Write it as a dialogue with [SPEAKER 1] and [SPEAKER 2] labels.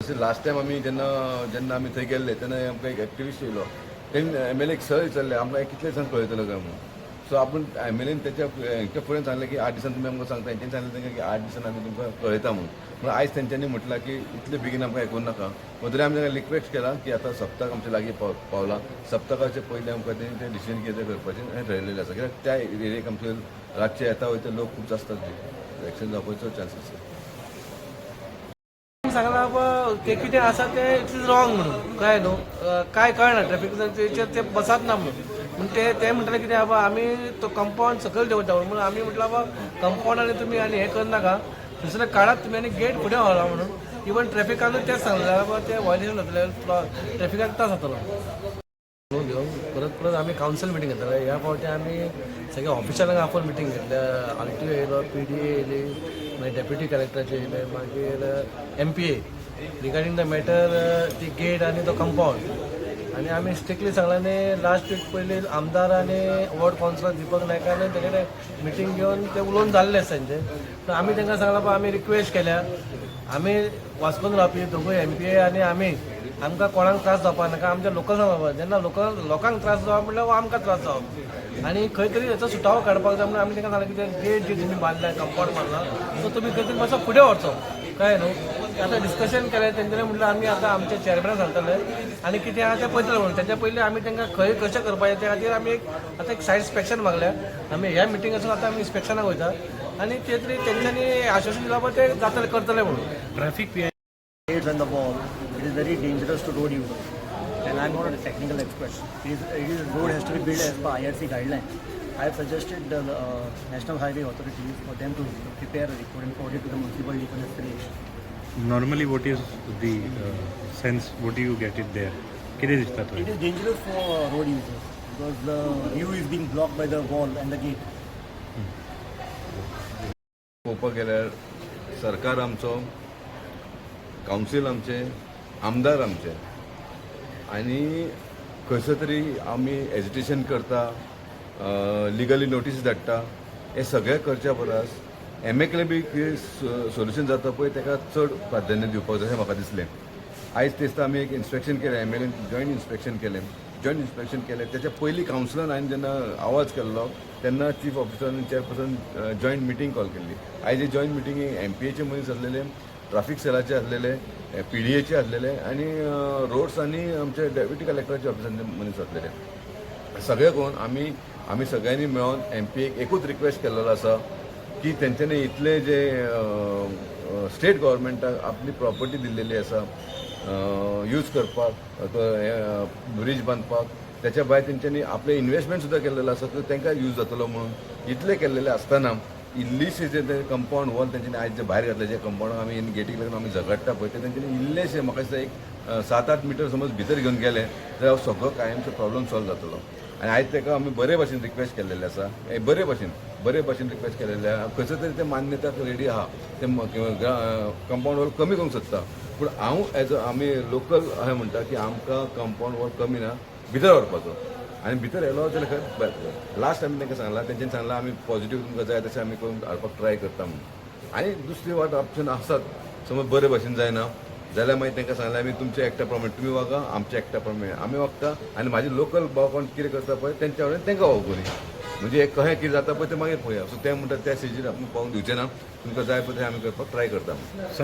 [SPEAKER 1] जशें last time आमी जेन्ना आमी थंय गेल्ले तेन्ना आमकां एक एक्टिविस्ट येयलो तेणी MLA सहज विचारले आमकां कितले दिसान कळयतलो काय म्हणून. सो आपूण MLAन तेच्या फुडें सांगलें की 8 दिसान तुमी आमकां सांगता. हेंच्यांनी सांगलें तांकां की 8 दिसान आमी तुमकां कळयता म्हणून. पूण आयज तेंच्यांनी म्हटलां की इतले बेगीन आमकां हें करूं नाका. तरी आमी तांकां रिक्वेस्ट केला की आतां सप्तक आमच्या लागीं पावला. सप्तकाचे पयलीं आमकां तें डिसिजन कितें करपाचें हें ठरयलेलें आसा. कित्याक त्या एरियेक आमचे रातचे येता वयता लोक खूब आसतात एक्सिडेंट जावपाचो चान्सीस आसा.
[SPEAKER 2] सांगला बाबा ते कितें आसा ते इट इज रॉंग म्हणून काय न्हू काय कळना ट्रॅफिक ते बसात ना म्हणून ते म्हणटाले कितें बाबा आमी तो कंपाऊंड सकयल देंवता म्हणून आमी म्हटलं बाबा कंपाऊंडाने तुमी आनी हें करनाका दुसऱ्या काळात तुमी आनी गेट फुडें व्हरला म्हणून इवन ट्रॅफिकानूच तेच सांगलें बाबा ते व्हायलेशन जातलें ट्रॅफिकाक त्रास जातलो घेवन परत आमी कावन्सिल मिटींग घेतले. ह्या फावटी आमी सगळ्या ऑफिशलांक आपोवन मिटींग घेतल्या. RTO येयलो, PDA येयली, मागीर डेप्युटी कलेक्टराचे येयले, मागीर MPA रिगार्डींग द मॅटर ती गेट आनी तो कंपाऊंड आनी आमी स्ट्रिक्टली सांगलां. लास्ट वीक पयलीं आमदार आनी वॉर्ड कावन्सिलर दीपक नायकान तेगेले मिटींग घेवन ते उलोवन जाल्ले तांचे. पूण आमी तांकां सांगलां बाबा आमी रिक्वेस्ट केल्या आमी वास्कोन रावपी दोगूय MPA आनी आमी आमकां कोणाक त्रास जावपाक नाका. आमच्या लोकल बाबा जेन्ना लोकांक त्रास जावप म्हणल्यार आमकां त्रास जावप आनी खंय तरी हेचो सुटावो काडपाक जाय म्हणून आमी तांकां सांगलें की गेट जी तुमी बांदल्या कंपाऊंड बांदला सो तुमी खंय तरी मातसो फुडें व्हरचो काय न्हू. आतां डिस्कशन केलें तेंच्यांनी म्हणलें आमी आतां आमच्या चेअरमॅनाक सांगतले आनी कितें आहा तें पळयतले म्हणून. तेच्या पयलीं आमी तांकां खंय कशें करपाचें त्या खातीर आमी आतां एक सायड इन्स्पेक्शन मागल्या. आमी ह्या मिटिंगासून आतां आमी इन्स्पेक्शनाक वयता आनी ते तरी तेंच्यांनी आश्वासन दिलां बाबा ते जातले करतले म्हणून.
[SPEAKER 3] Traffic PIs on the wall, it is very dangerous to road users. And I'm not a technical expert. Road has to be built as per IRC guidelines. I have suggested the National Highway authorities for them to prepare a report and forward it to the municipal definition.
[SPEAKER 4] Normally, what is the sense? What do you get it there? किती दिसता तो?
[SPEAKER 3] It is dangerous for road users because the view is being blocked by the wall and the gate.
[SPEAKER 1] पळोवपाक गेल्यार सरकार आमचो, council आमचे, आमदार आमचे आनी खंयसर तरी आमी एजिटेशन करता, लिगली नोटीस धाडटा, हे सगळें करच्या परस MLAक बी कितें सोल्युशन जाता पळय ताका चड प्राधान्य दिवपाक जाय अशें म्हाका दिसलें. आयज दिसता आमी एक इन्स्पेक्शन केलें, MLAन जॉयंट इन्स्पेक्शन केलें. तेच्या पयलीं कावन्सिलान हांवें जेन्ना आवाज केल्लो तेन्ना चीफ ऑफिसर आनी चेअरपर्सन जॉयंट मिटींग कॉल केल्ली. आयज ही जॉयंट मिटींग MPAचे मनीस आसलेले, ट्राफीक सेलाचे आसलेले, PDAचे आसलेले आनी रोड्स आनी आमचे डेप्युटी कलेक्टराचे ऑफिसांचे मनीस आसलेले. सगळे कोण आमी सगळ्यांनी मेळोन MPAक एकूच रिक्वेस्ट केल्लो आसा की तेंच्यांनी इतले जे स्टेट गव्हर्मेंटाक आपली प्रॉपर्टी दिल्लेली आसा यूज करपाक, ब्रीज बांदपाक, त्याच्या भायर तेंच्यांनी आपले इन्वेस्टमेंट सुद्दां केल्लेलो आसा तो तांकां यूज जातलो म्हणून इतले केल्लेले आसतना इल्लीशे जे कंपाऊंड वॉल तेंच्यांनी आयज जे भायर घातले जे कंपाऊंडाक आमी गेटीक लागून आमी झगडटा पळय ते तेंच्यांनी इल्लेशे म्हाका दिसता एक 7-8 मिटर समज भितर घेवन गेले जाल्यार सगळो कायमचो प्रॉब्लम सॉल्व जातलो. आनी आयज ताका आमी बरे भशेन रिक्वेस्ट केल्लेले आसा, बरे भशेन रिक्वेस्ट केलेले आहा. खंयसर तरी ते मान्यताक रेडी आहा ते कंपाऊंड वॉल कमी करूंक सोदता. पूण हांव आमी लोकल अशें म्हणटा की आमकां कंपाऊंड वॉल कमी ना भितर व्हरपाचो आनी भितर येयलो जाल्यार खंय लास्ट आमी तांकां सांगलां, तेंच्यांनी सांगलां आमी पॉझिटीव तुमकां जाय तशें आमी करून हाडपाक ट्राय करता म्हणून. आनी दुसरी वाट ऑप्शन आसात समज बरे भशेन जायना जाल्यार मागीर तांकां सांगलें आमी तुमच्या एकट्या प्रमाणे तुमी वागा, आमच्या एकट्या प्रमाणे आमी वागता आनी म्हाजे लोकल भाव कोण कितें करता पळय तेंच्या कडेन तांकां वागोवनी. म्हणजे एक कशें कितें जाता पळय तें मागीर पळोवया. सो ते म्हणटा त्या स्टेजीर आमी पावूंक दिवचें ना, तुमकां जाय पळय तें आमी करपाक ट्राय करता.